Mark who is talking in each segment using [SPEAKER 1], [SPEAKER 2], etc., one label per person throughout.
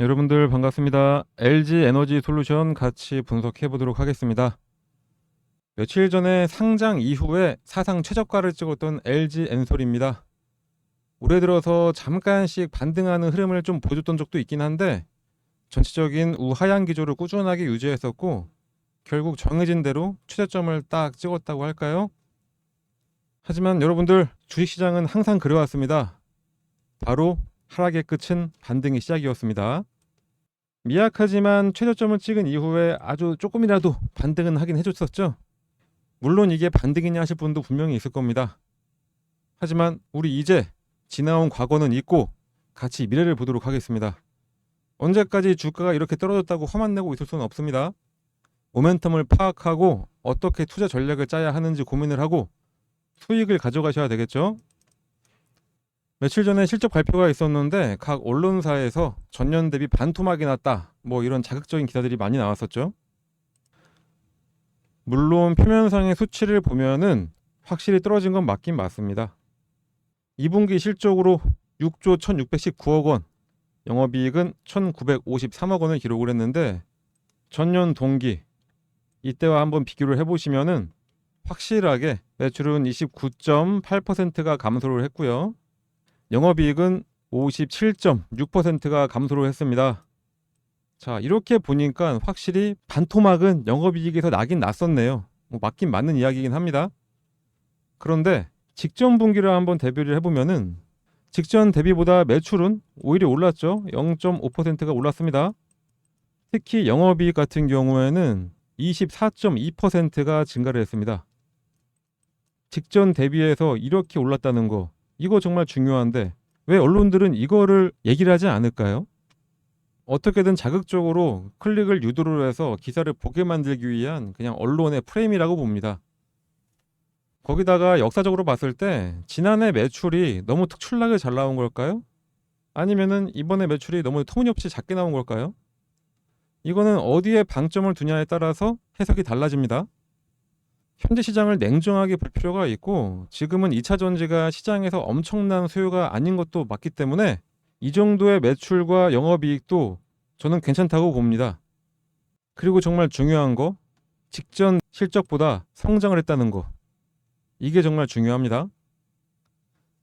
[SPEAKER 1] 여러분들 반갑습니다. LG 에너지 솔루션 같이 분석해 보도록 하겠습니다. 며칠 전에 상장 이후에 사상 최저가를 찍었던 LG 엔솔입니다. 올해 들어서 잠깐씩 반등하는 흐름을 좀 보여줬던 적도 있긴 한데 전체적인 우하향 기조를 꾸준하게 유지했었고 결국 정해진 대로 최저점을 딱 찍었다고 할까요? 하지만 여러분들 주식시장은 항상 그래왔습니다. 바로 하락의 끝은 반등의 시작이었습니다. 미약하지만 최저점을 찍은 이후에 아주 조금이라도 반등은 하긴 해줬었죠. 물론 이게 반등이냐 하실 분도 분명히 있을 겁니다. 하지만 우리 이제 지나온 과거는 잊고 같이 미래를 보도록 하겠습니다. 언제까지 주가가 이렇게 떨어졌다고 화만 내고 있을 수는 없습니다. 모멘텀을 파악하고 어떻게 투자 전략을 짜야 하는지 고민을 하고 수익을 가져가셔야 되겠죠. 며칠 전에 실적 발표가 있었는데 각 언론사에서 전년 대비 반토막이 났다, 뭐 이런 자극적인 기사들이 많이 나왔었죠. 물론 표면상의 수치를 보면은 확실히 떨어진 건 맞긴 맞습니다. 2분기 실적으로 6조 1619억 원, 영업이익은 1953억 원을 기록을 했는데 전년 동기 이때와 한번 비교를 해보시면은 확실하게 매출은 29.8%가 감소를 했고요. 영업이익은 57.6%가 감소를 했습니다. 자, 이렇게 보니까 확실히 반토막은 영업이익에서 나긴 났었네요. 맞긴 맞는 이야기긴 합니다. 그런데 직전 분기를 한번 대비를 해보면은 직전 대비보다 매출은 오히려 올랐죠. 0.5%가 올랐습니다. 특히 영업이익 같은 경우에는 24.2%가 증가를 했습니다. 직전 대비해서 이렇게 올랐다는 거, 이거 정말 중요한데 왜 언론들은 이거를 얘기를 하지 않을까요? 어떻게든 자극적으로 클릭을 유도를 해서 기사를 보게 만들기 위한 그냥 언론의 프레임이라고 봅니다. 거기다가 역사적으로 봤을 때 지난해 매출이 너무 특출나게 잘 나온 걸까요? 아니면은 이번에 매출이 너무 터무니없이 작게 나온 걸까요? 이거는 어디에 방점을 두냐에 따라서 해석이 달라집니다. 현재 시장을 냉정하게 볼 필요가 있고 지금은 2차 전지가 시장에서 엄청난 수요가 아닌 것도 맞기 때문에 이 정도의 매출과 영업이익도 저는 괜찮다고 봅니다. 그리고 정말 중요한 거, 직전 실적보다 성장을 했다는 거, 이게 정말 중요합니다.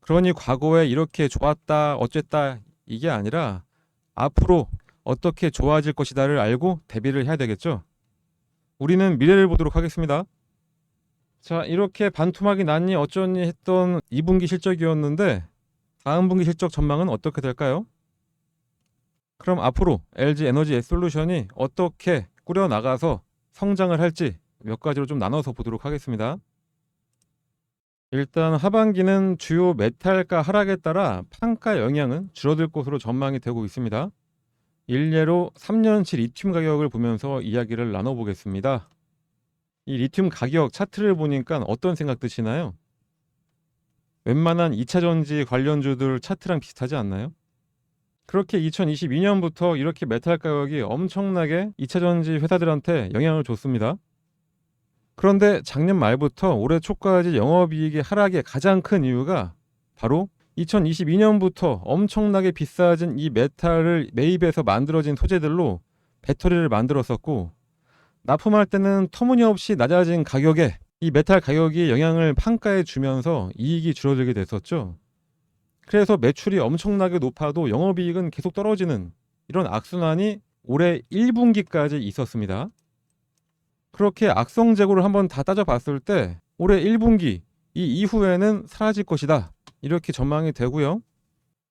[SPEAKER 1] 그러니 과거에 이렇게 좋았다 어쨌다 이게 아니라 앞으로 어떻게 좋아질 것이다를 알고 대비를 해야 되겠죠. 우리는 미래를 보도록 하겠습니다. 자, 이렇게 반토막이 났니 어쩌니 했던 2분기 실적이었는데 다음 분기 실적 전망은 어떻게 될까요? 그럼 앞으로 LG 에너지 솔루션이 어떻게 꾸려나가서 성장을 할지 몇 가지로 좀 나눠서 보도록 하겠습니다. 일단 하반기는 주요 메탈가 하락에 따라 판가 영향은 줄어들 것으로 전망이 되고 있습니다. 일례로 3년치 리튬 가격을 보면서 이야기를 나눠보겠습니다. 이 리튬 가격 차트를 보니까 어떤 생각 드시나요? 웬만한 2차 전지 관련주들 차트랑 비슷하지 않나요? 그렇게 2022년부터 이렇게 메탈 가격이 엄청나게 2차 전지 회사들한테 영향을 줬습니다. 그런데 작년 말부터 올해 초까지 영업이익의 하락의 가장 큰 이유가 바로 2022년부터 엄청나게 비싸진 이 메탈을 매입해서 만들어진 소재들로 배터리를 만들었었고 납품할 때는 터무니없이 낮아진 가격에 이 메탈 가격이 영향을 판가에 주면서 이익이 줄어들게 됐었죠. 그래서 매출이 엄청나게 높아도 영업이익은 계속 떨어지는 이런 악순환이 올해 1분기까지 있었습니다. 그렇게 악성재고를 한번 다 따져봤을 때 올해 1분기 이 이후에는 사라질 것이다, 이렇게 전망이 되고요.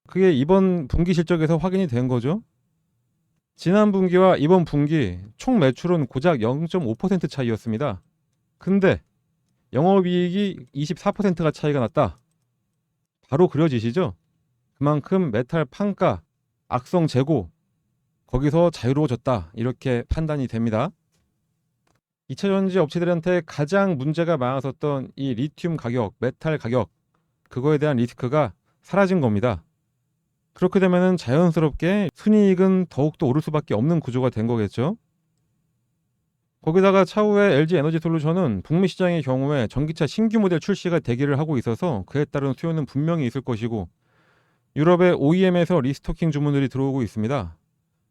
[SPEAKER 1] 그게 이번 분기 실적에서 확인이 된 거죠. 지난 분기와 이번 분기 총 매출은 고작 0.5% 차이였습니다. 근데 영업이익이 24%가 차이가 났다. 바로 그려지시죠? 그만큼 메탈 판가, 악성 재고, 거기서 자유로워졌다, 이렇게 판단이 됩니다. 2차 전지 업체들한테 가장 문제가 많았었던 이 리튬 가격, 메탈 가격, 그거에 대한 리스크가 사라진 겁니다. 그렇게 되면 자연스럽게 순이익은 더욱더 오를 수밖에 없는 구조가 된 거겠죠. 거기다가 차후에 LG 에너지 솔루션은 북미 시장의 경우에 전기차 신규 모델 출시가 대기를 하고 있어서 그에 따른 수요는 분명히 있을 것이고 유럽의 OEM에서 리스토킹 주문들이 들어오고 있습니다.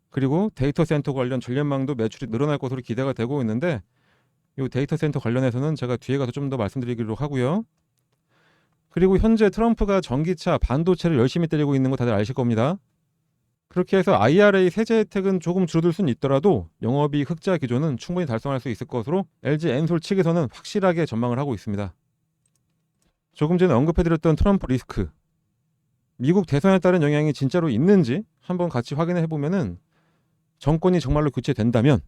[SPEAKER 1] 그리고 데이터 센터 관련 전력망도 매출이 늘어날 것으로 기대가 되고 있는데 이 데이터 센터 관련해서는 제가 뒤에 가서 좀 더 말씀드리기로 하고요. 그리고 현재 트럼프가 전기차, 반도체를 열심히 때리고 있는 거 다들 아실 겁니다. 그렇게 해서 IRA 세제 혜택은 조금 줄어들 수는 있더라도 영업이익 흑자 기조는 충분히 달성할 수 있을 것으로 LG 엔솔 측에서는 확실하게 전망을 하고 있습니다. 조금 전에 언급해드렸던 트럼프 리스크, 미국 대선에 따른 영향이 진짜로 있는지 한번 같이 확인해 보면은 정권이 정말로 교체된다면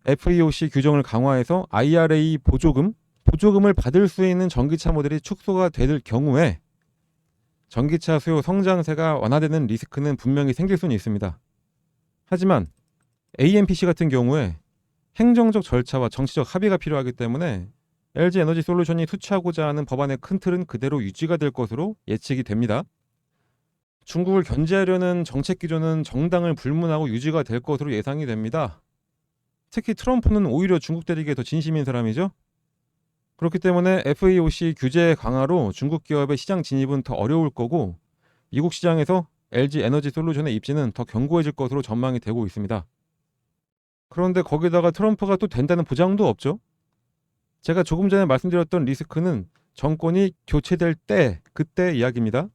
[SPEAKER 1] FEOC 규정을 강화해서 IRA 보조금을 받을 수 있는 전기차 모델이 축소가 될 경우에 전기차 수요 성장세가 완화되는 리스크는 분명히 생길 수는 있습니다. 하지만 AMPC 같은 경우에 행정적 절차와 정치적 합의가 필요하기 때문에 LG 에너지 솔루션이 투자하고자 하는 법안의 큰 틀은 그대로 유지가 될 것으로 예측이 됩니다. 중국을 견제하려는 정책 기조는 정당을 불문하고 유지가 될 것으로 예상이 됩니다. 특히 트럼프는 오히려 중국 때리기에 더 진심인 사람이죠. 그렇기 때문에 FEOC 규제 강화로 중국 기업의 시장 진입은 더 어려울 거고 미국 시장에서 LG 에너지 솔루션의 입지는 더 견고해질 것으로 전망이 되고 있습니다. 그런데 거기다가 트럼프가 또 된다는 보장도 없죠. 제가 조금 전에 말씀드렸던 리스크는 정권이 교체될 그때 이야기입니다.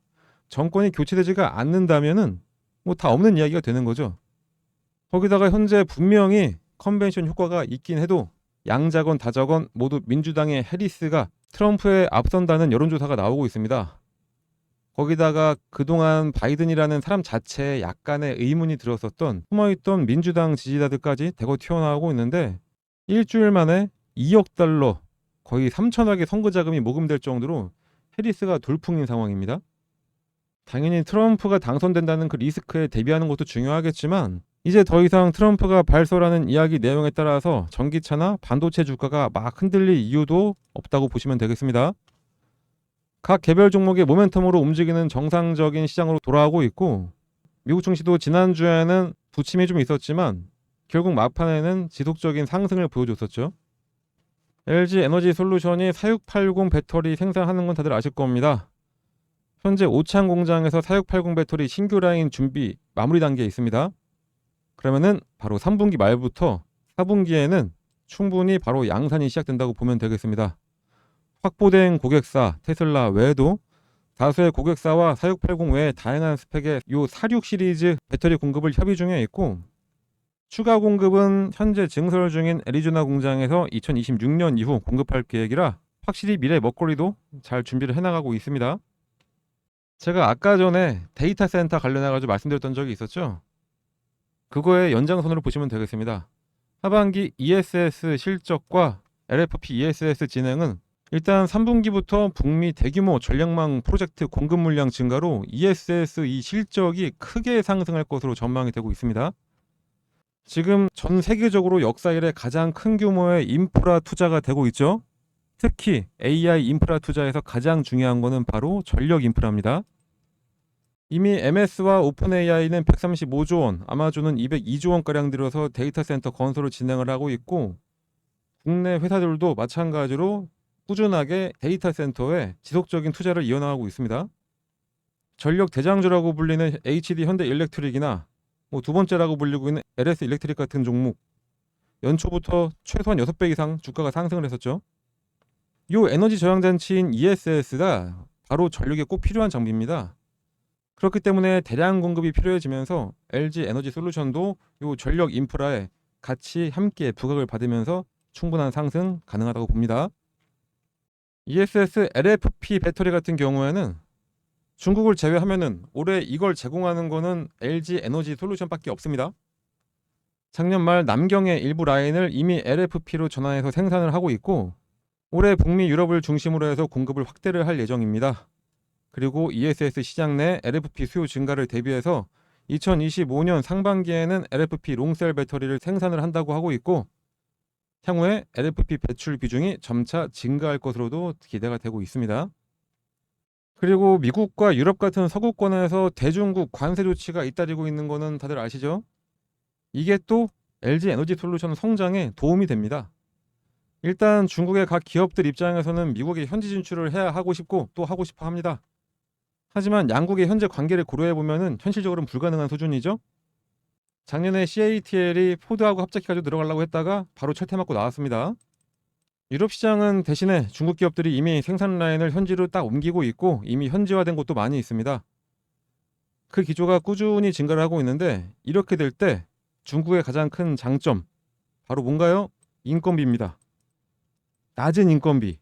[SPEAKER 1] 정권이 교체되지가 않는다면은 뭐 다 없는 이야기가 되는 거죠. 거기다가 현재 분명히 컨벤션 효과가 있긴 해도 양자건 다자건 모두 민주당의 해리스가 트럼프에 앞선다는 여론조사가 나오고 있습니다. 거기다가 그동안 바이든이라는 사람 자체에 약간의 의문이 들었었던 숨어있던 민주당 지지자들까지 대거 튀어나오고 있는데 일주일 만에 2억 달러, 거의 3천억의 선거자금이 모금될 정도로 해리스가 돌풍인 상황입니다. 당연히 트럼프가 당선된다는 그 리스크에 대비하는 것도 중요하겠지만 이제 더 이상 트럼프가 발설하는 이야기 내용에 따라서 전기차나 반도체 주가가 막 흔들릴 이유도 없다고 보시면 되겠습니다. 각 개별 종목의 모멘텀으로 움직이는 정상적인 시장으로 돌아가고 있고 미국 증시도 지난주에는 부침이 좀 있었지만 결국 막판에는 지속적인 상승을 보여줬었죠. LG 에너지 솔루션이 4680 배터리 생산하는 건 다들 아실 겁니다. 현재 오창 공장에서 4680 배터리 신규 라인 준비 마무리 단계에 있습니다. 그러면은 바로 3분기 말부터 4분기에는 충분히 바로 양산이 시작된다고 보면 되겠습니다. 확보된 고객사 테슬라 외에도 다수의 고객사와 4680 외에 다양한 스펙의 요 46 시리즈 배터리 공급을 협의 중에 있고 추가 공급은 현재 증설 중인 애리조나 공장에서 2026년 이후 공급할 계획이라 확실히 미래 먹거리도 잘 준비를 해나가고 있습니다. 제가 아까 전에 데이터 센터 관련해가지고 말씀드렸던 적이 있었죠. 그거의 연장선으로 보시면 되겠습니다. 하반기 ESS 실적과 LFP ESS 진행은 일단 3분기부터 북미 대규모 전력망 프로젝트 공급 물량 증가로 ESS 이 실적이 크게 상승할 것으로 전망이 되고 있습니다. 지금 전 세계적으로 역사 이래 가장 큰 규모의 인프라 투자가 되고 있죠. 특히 AI 인프라 투자에서 가장 중요한 거는 바로 전력 인프라입니다. 이미 MS와 오픈AI는 135조 원, 아마존은 202조 원가량 들여서 데이터 센터 건설을 진행을 하고 있고 국내 회사들도 마찬가지로 꾸준하게 데이터 센터에 지속적인 투자를 이어나가고 있습니다. 전력 대장주라고 불리는 HD 현대 일렉트릭이나 두 번째라고 불리고 있는 LS 일렉트릭 같은 종목 연초부터 최소한 6배 이상 주가가 상승을 했었죠. 이 에너지 저장 장치인 ESS가 바로 전력에 꼭 필요한 장비입니다. 그렇기 때문에 대량 공급이 필요해지면서 LG 에너지 솔루션도 이 전력 인프라에 같이 함께 부각을 받으면서 충분한 상승 가능하다고 봅니다. ESS LFP 배터리 같은 경우에는 중국을 제외하면은 올해 이걸 제공하는 거는 LG 에너지 솔루션밖에 없습니다. 작년 말 남경의 일부 라인을 이미 LFP로 전환해서 생산을 하고 있고 올해 북미 유럽을 중심으로 해서 공급을 확대를 할 예정입니다. 그리고 ESS 시장 내 LFP 수요 증가를 대비해서 2025년 상반기에는 LFP 롱셀 배터리를 생산을 한다고 하고 있고 향후에 LFP 배출 비중이 점차 증가할 것으로도 기대가 되고 있습니다. 그리고 미국과 유럽 같은 서구권에서 대중국 관세 조치가 잇따르고 있는 거는 다들 아시죠? 이게 또 LG 에너지 솔루션 성장에 도움이 됩니다. 일단 중국의 각 기업들 입장에서는 미국에 현지 진출을 해야 하고 싶고 또 하고 싶어 합니다. 하지만 양국의 현재 관계를 고려해 보면은 현실적으로는 불가능한 수준이죠. 작년에 CATL이 포드하고 합작해가지고 들어가려고 했다가 바로 철퇴 맞고 나왔습니다. 유럽 시장은 대신에 중국 기업들이 이미 생산 라인을 현지로 딱 옮기고 있고 이미 현지화된 곳도 많이 있습니다. 그 기조가 꾸준히 증가를 하고 있는데 이렇게 될 때 중국의 가장 큰 장점 바로 뭔가요? 인건비입니다. 낮은 인건비.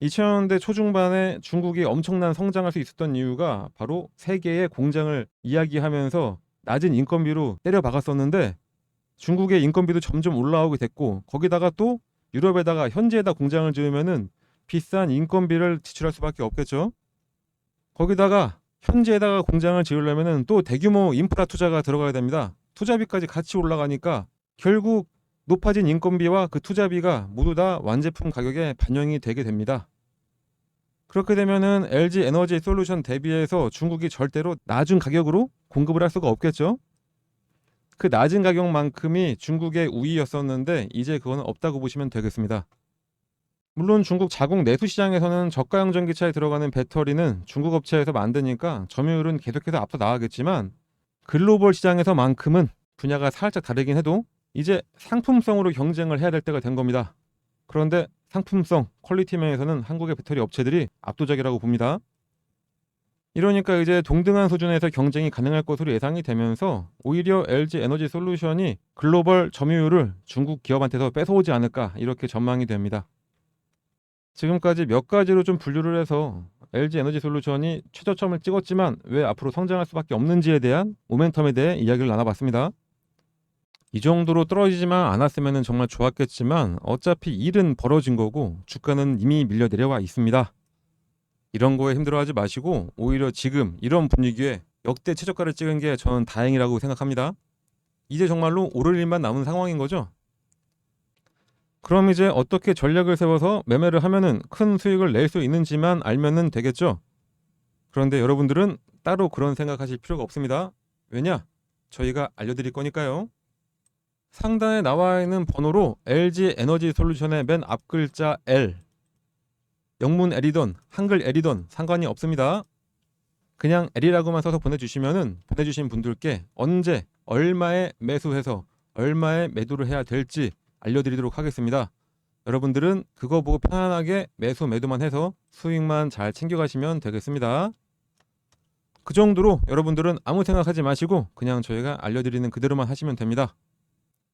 [SPEAKER 1] 2000년대 초중반에 중국이 엄청난 성장할 수 있었던 이유가 바로 세계의 공장을 이야기하면서 낮은 인건비로 때려 박았었는데 중국의 인건비도 점점 올라오게 됐고 거기다가 또 유럽에다가 현지에다 공장을 지으면은 비싼 인건비를 지출할 수밖에 없겠죠. 거기다가 현지에다가 공장을 지으려면은 또 대규모 인프라 투자가 들어가야 됩니다. 투자비까지 같이 올라가니까 결국 높아진 인건비와 그 투자비가 모두 다 완제품 가격에 반영이 되게 됩니다. 그렇게 되면은 LG 에너지 솔루션 대비해서 중국이 절대로 낮은 가격으로 공급을 할 수가 없겠죠. 그 낮은 가격만큼이 중국의 우위였었는데 이제 그거는 없다고 보시면 되겠습니다. 물론 중국 자국 내수 시장에서는 저가형 전기차에 들어가는 배터리는 중국 업체에서 만드니까 점유율은 계속해서 앞서 나가겠지만 글로벌 시장에서만큼은 분야가 살짝 다르긴 해도 이제 상품성으로 경쟁을 해야 될 때가 된 겁니다. 그런데 상품성, 퀄리티 면에서는 한국의 배터리 업체들이 압도적이라고 봅니다. 이러니까 이제 동등한 수준에서 경쟁이 가능할 것으로 예상이 되면서 오히려 LG 에너지 솔루션이 글로벌 점유율을 중국 기업한테서 뺏어오지 않을까 이렇게 전망이 됩니다. 지금까지 몇 가지로 좀 분류를 해서 LG 에너지 솔루션이 최저점을 찍었지만 왜 앞으로 성장할 수밖에 없는지에 대한 모멘텀에 대해 이야기를 나눠봤습니다. 이 정도로 떨어지지만 않았으면 정말 좋았겠지만 어차피 일은 벌어진 거고 주가는 이미 밀려 내려와 있습니다. 이런 거에 힘들어하지 마시고 오히려 지금 이런 분위기에 역대 최저가를 찍은 게 저는 다행이라고 생각합니다. 이제 정말로 오를 일만 남은 상황인 거죠. 그럼 이제 어떻게 전략을 세워서 매매를 하면은 큰 수익을 낼 수 있는지만 알면은 되겠죠. 그런데 여러분들은 따로 그런 생각하실 필요가 없습니다. 왜냐? 저희가 알려드릴 거니까요. 상단에 나와 있는 번호로 LG 에너지 솔루션의 맨 앞 글자 L, 영문 L이든 한글 L이든 상관이 없습니다. 그냥 L이라고만 써서 보내주시면은 보내주신 분들께 언제 얼마에 매수해서 얼마에 매도를 해야 될지 알려드리도록 하겠습니다. 여러분들은 그거 보고 편안하게 매수 매도만 해서 수익만 잘 챙겨가시면 되겠습니다. 그 정도로 여러분들은 아무 생각하지 마시고 그냥 저희가 알려드리는 그대로만 하시면 됩니다.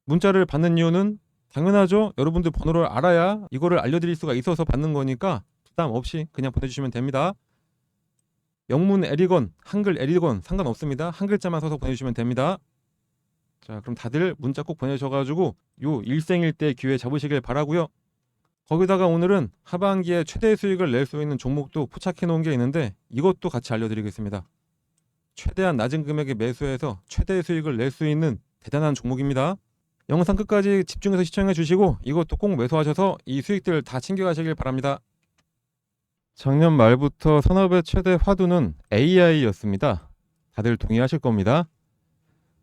[SPEAKER 1] 문자를 받는 이유는 당연하죠. 여러분들 번호를 알아야 이거를 알려드릴 수가 있어서 받는 거니까 부담 없이 그냥 보내주시면 됩니다. 영문 L이건 한글 L이건 상관없습니다. 한 글자만 써서 보내주시면 됩니다. 자, 그럼 다들 문자 꼭 보내셔가지고 요 일생일대 기회 잡으시길 바라고요. 거기다가 오늘은 하반기에 최대 수익을 낼 수 있는 종목도 포착해 놓은 게 있는데 이것도 같이 알려드리겠습니다. 최대한 낮은 금액에 매수해서 최대 수익을 낼 수 있는 대단한 종목입니다. 영상 끝까지 집중해서 시청해 주시고 이것도 꼭 매수하셔서 이 수익들 다 챙겨가시길 바랍니다. 작년 말부터 산업의 최대 화두는 AI였습니다. 다들 동의하실 겁니다.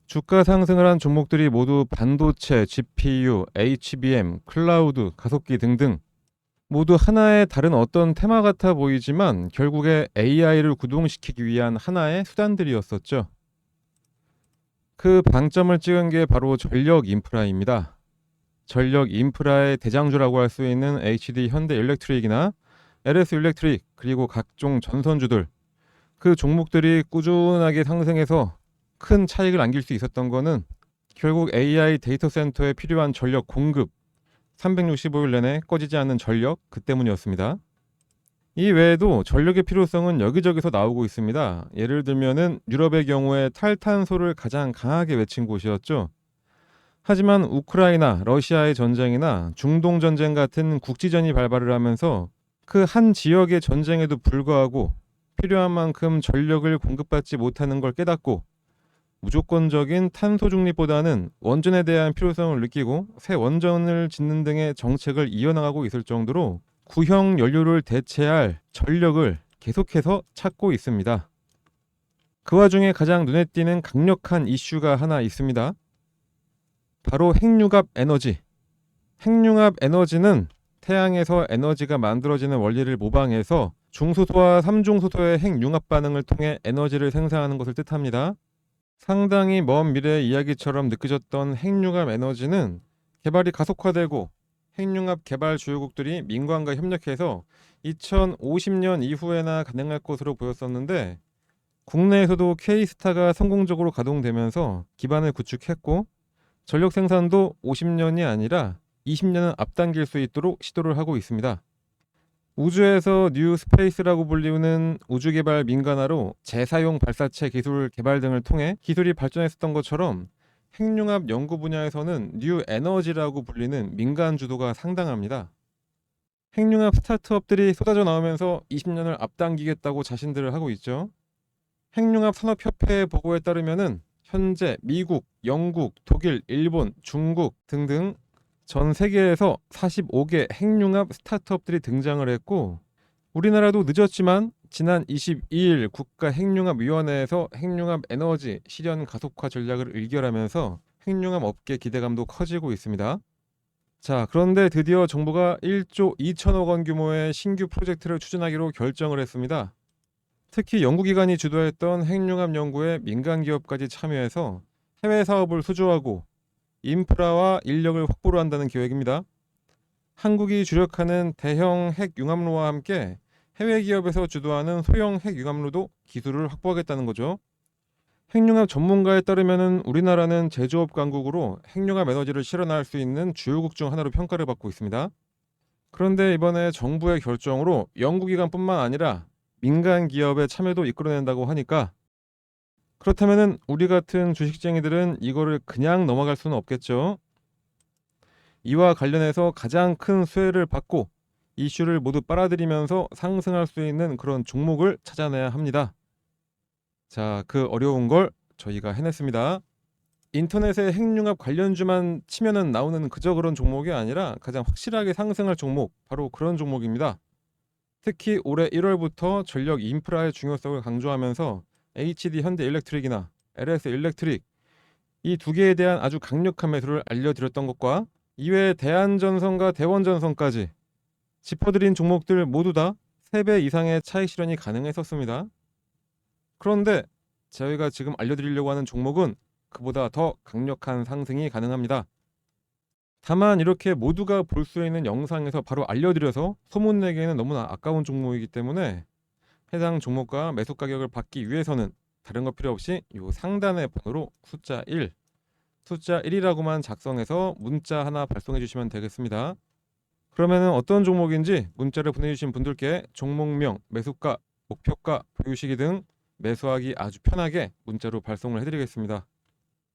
[SPEAKER 1] 주가 상승을 한 종목들이 모두 반도체, GPU, HBM, 클라우드, 가속기 등등 모두 하나의 다른 어떤 테마 같아 보이지만 결국에 AI를 구동시키기 위한 하나의 수단들이었었죠. 그 방점을 찍은 게 바로 전력 인프라입니다. 전력 인프라의 대장주라고 할 수 있는 HD 현대 일렉트릭이나 LS 일렉트릭 그리고 각종 전선주들 그 종목들이 꾸준하게 상승해서 큰 차익을 안길 수 있었던 거는 결국 AI 데이터 센터에 필요한 전력 공급 365일 내내 꺼지지 않는 전력 그 때문이었습니다. 이 외에도 전력의 필요성은 여기저기서 나오고 있습니다. 예를 들면은 유럽의 경우에 탈탄소를 가장 강하게 외친 곳이었죠. 하지만 우크라이나, 러시아의 전쟁이나 중동 전쟁 같은 국지전이 발발을 하면서 그 한 지역의 전쟁에도 불구하고 필요한 만큼 전력을 공급받지 못하는 걸 깨닫고 무조건적인 탄소 중립보다는 원전에 대한 필요성을 느끼고 새 원전을 짓는 등의 정책을 이어나가고 있을 정도로 구형 연료를 대체할 전력을 계속해서 찾고 있습니다. 그 와중에 가장 눈에 띄는 강력한 이슈가 하나 있습니다. 바로 핵융합 에너지. 핵융합 에너지는 태양에서 에너지가 만들어지는 원리를 모방해서 중수소와 삼중수소의 핵융합 반응을 통해 에너지를 생산하는 것을 뜻합니다. 상당히 먼 미래의 이야기처럼 느껴졌던 핵융합 에너지는 개발이 가속화되고 핵융합 개발 주요국들이 민관과 협력해서 2050년 이후에나 가능할 것으로 보였었는데, 국내에서도 K스타가 성공적으로 가동되면서 기반을 구축했고 전력 생산도 50년이 아니라 20년은 앞당길 수 있도록 시도를 하고 있습니다. 우주에서 뉴 스페이스라고 불리우는 우주개발 민간화로 재사용 발사체 기술 개발 등을 통해 기술이 발전했었던 것처럼, 핵융합 연구 분야에서는 뉴 에너지라고 불리는 민간 주도가 상당합니다. 핵융합 스타트업들이 쏟아져 나오면서 20년을 앞당기겠다고 자신들을 하고 있죠. 핵융합 산업협회의 보고에 따르면은 현재 미국, 영국, 독일, 일본, 중국 등등 전 세계에서 45개 핵융합 스타트업들이 등장을 했고, 우리나라도 늦었지만 지난 22일 국가핵융합위원회에서 핵융합 에너지 실현 가속화 전략을 의결하면서 핵융합 업계 기대감도 커지고 있습니다. 자, 그런데 드디어 정부가 1조 2천억 원 규모의 신규 프로젝트를 추진하기로 결정을 했습니다. 특히 연구기관이 주도했던 핵융합 연구에 민간 기업까지 참여해서 해외 사업을 수주하고 인프라와 인력을 확보를 한다는 계획입니다. 한국이 주력하는 대형 핵융합로와 함께 해외 기업에서 주도하는 소형 핵융합로도 기술을 확보하겠다는 거죠. 핵융합 전문가에 따르면 우리나라는 제조업 강국으로 핵융합 에너지를 실현할 수 있는 주요국 중 하나로 평가를 받고 있습니다. 그런데 이번에 정부의 결정으로 연구기관뿐만 아니라 민간 기업의 참여도 이끌어낸다고 하니까, 그렇다면 우리 같은 주식쟁이들은 이거를 그냥 넘어갈 수는 없겠죠. 이와 관련해서 가장 큰 수혜를 받고 이슈를 모두 빨아들이면서 상승할 수 있는 그런 종목을 찾아내야 합니다. 자, 그 어려운 걸 저희가 해냈습니다. 인터넷에 핵융합 관련주만 치면은 나오는 그저 그런 종목이 아니라 가장 확실하게 상승할 종목, 바로 그런 종목입니다. 특히 올해 1월부터 전력 인프라의 중요성을 강조하면서 HD 현대일렉트릭이나 LS 일렉트릭, 이 두 개에 대한 아주 강력한 매수를 알려드렸던 것과 이외에 대한전선과 대원전선까지 짚어드린 종목들 모두 다 3배 이상의 차익 실현이 가능했었습니다. 그런데 저희가 지금 알려드리려고 하는 종목은 그보다 더 강력한 상승이 가능합니다. 다만 이렇게 모두가 볼 수 있는 영상에서 바로 알려드려서 소문내기에는 너무나 아까운 종목이기 때문에 해당 종목과 매수 가격을 받기 위해서는 다른 거 필요 없이 이 상단의 번호로 숫자 1이라고만 작성해서 문자 하나 발송해 주시면 되겠습니다. 그러면은 어떤 종목인지 문자를 보내주신 분들께 종목명, 매수가, 목표가, 보유 시기 등 매수하기 아주 편하게 문자로 발송을 해드리겠습니다.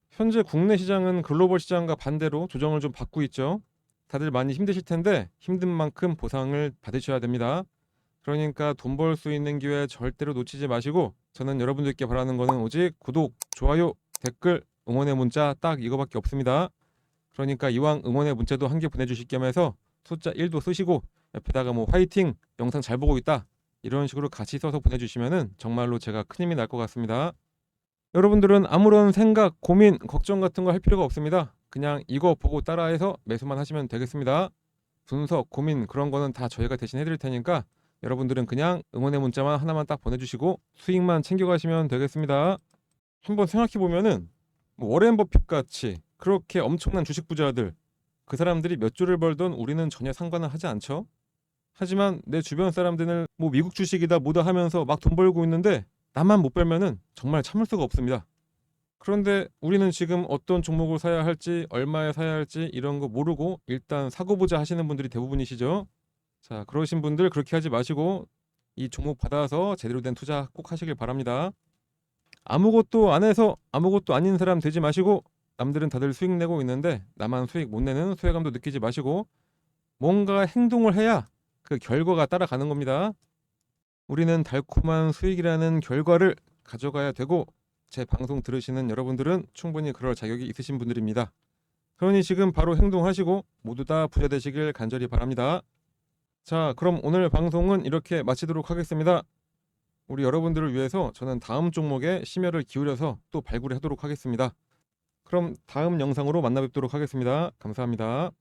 [SPEAKER 1] 현재 국내 시장은 글로벌 시장과 반대로 조정을 좀 받고 있죠. 다들 많이 힘드실 텐데 힘든 만큼 보상을 받으셔야 됩니다. 그러니까 돈 벌 수 있는 기회 절대로 놓치지 마시고, 저는 여러분들께 바라는 거는 오직 구독, 좋아요, 댓글, 응원의 문자 딱 이거밖에 없습니다. 그러니까 이왕 응원의 문자도 한 개 보내주실 겸 해서 숫자 1도 쓰시고 옆에다가 뭐 화이팅, 영상 잘 보고 있다 이런 식으로 같이 써서 보내주시면은 정말로 제가 큰 힘이 날 것 같습니다. 여러분들은 아무런 생각, 고민, 걱정 같은 거 할 필요가 없습니다. 그냥 이거 보고 따라해서 매수만 하시면 되겠습니다. 분석, 고민 그런 거는 다 저희가 대신 해드릴 테니까 여러분들은 그냥 응원의 문자만 하나만 딱 보내주시고 수익만 챙겨가시면 되겠습니다. 한번 생각해보면은 뭐 워렌 버핏 같이 그렇게 엄청난 주식 부자들, 그 사람들이 몇 조를 벌던 우리는 전혀 상관을 하지 않죠. 하지만 내 주변 사람들은 뭐 미국 주식이다 뭐다 하면서 막 돈 벌고 있는데 나만 못 벌면은 정말 참을 수가 없습니다. 그런데 우리는 지금 어떤 종목을 사야 할지, 얼마에 사야 할지 이런 거 모르고 일단 사고 보자 하시는 분들이 대부분이시죠. 자, 그러신 분들 그렇게 하지 마시고 이 종목 받아서 제대로 된 투자 꼭 하시길 바랍니다. 아무것도 안 해서 아무것도 아닌 사람 되지 마시고, 남들은 다들 수익 내고 있는데 나만 수익 못 내는 소외감도 느끼지 마시고, 뭔가 행동을 해야 그 결과가 따라가는 겁니다. 우리는 달콤한 수익이라는 결과를 가져가야 되고, 제 방송 들으시는 여러분들은 충분히 그럴 자격이 있으신 분들입니다. 그러니 지금 바로 행동하시고 모두 다 부자 되시길 간절히 바랍니다. 자, 그럼 오늘 방송은 이렇게 마치도록 하겠습니다. 우리 여러분들을 위해서 저는 다음 종목에 심혈을 기울여서 또 발굴하도록 하겠습니다. 그럼 다음 영상으로 만나 뵙도록 하겠습니다. 감사합니다.